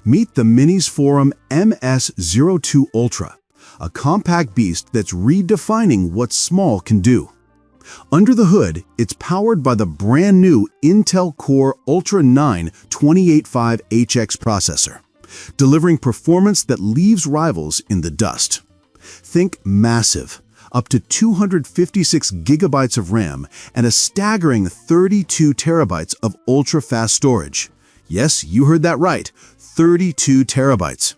Meet the Minisforum MS-02 Ultra, a compact beast that's redefining what small can do. Under the hood, it's powered by the brand new Intel Core Ultra 9 285HX processor, delivering performance that leaves rivals in the dust. Think massive, up to 256 gigabytes of RAM and a staggering 32 terabytes of ultra-fast storage. Yes, you heard that right, 32 terabytes.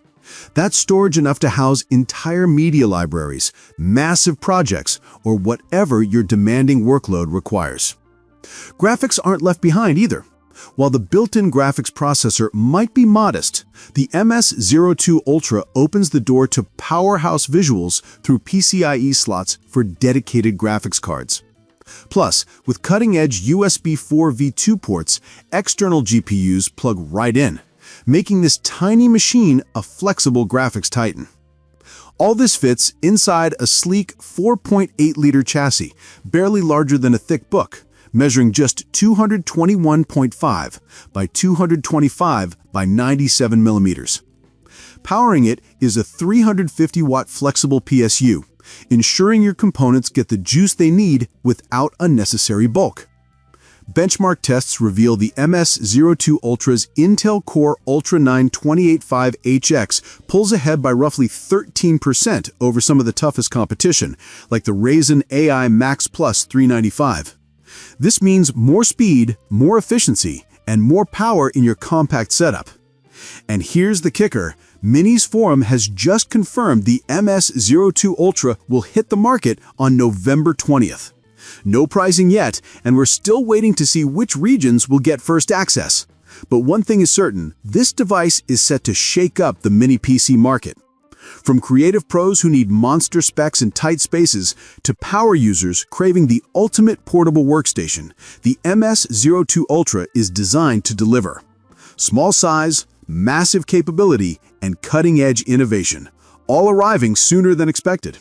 That's storage enough to house entire media libraries, massive projects, or whatever your demanding workload requires. Graphics aren't left behind either. While the built-in graphics processor might be modest, the MS-02 Ultra opens the door to powerhouse visuals through PCIe slots for dedicated graphics cards. Plus, with cutting-edge USB4 V2 ports, external GPUs plug right in, making this tiny machine a flexible graphics titan. All this fits inside a sleek 4.8-liter chassis, barely larger than a thick book, measuring just 221.5 by 225 by 97 millimeters. Powering it is a 350-watt flexible PSU, ensuring your components get the juice they need without unnecessary bulk. Benchmark tests reveal the MS-02 Ultra's Intel Core Ultra 9 285HX pulls ahead by roughly 13% over some of the toughest competition, like the Ryzen AI Max Plus 395. This means more speed, more efficiency, and more power in your compact setup. And here's the kicker. Minisforum has just confirmed the MS-02 Ultra will hit the market on November 20th. No pricing yet, and we're still waiting to see which regions will get first access. But one thing is certain, this device is set to shake up the mini PC market. From creative pros who need monster specs and tight spaces, to power users craving the ultimate portable workstation, the MS-02 Ultra is designed to deliver. Small size, massive capability, and cutting-edge innovation, all arriving sooner than expected.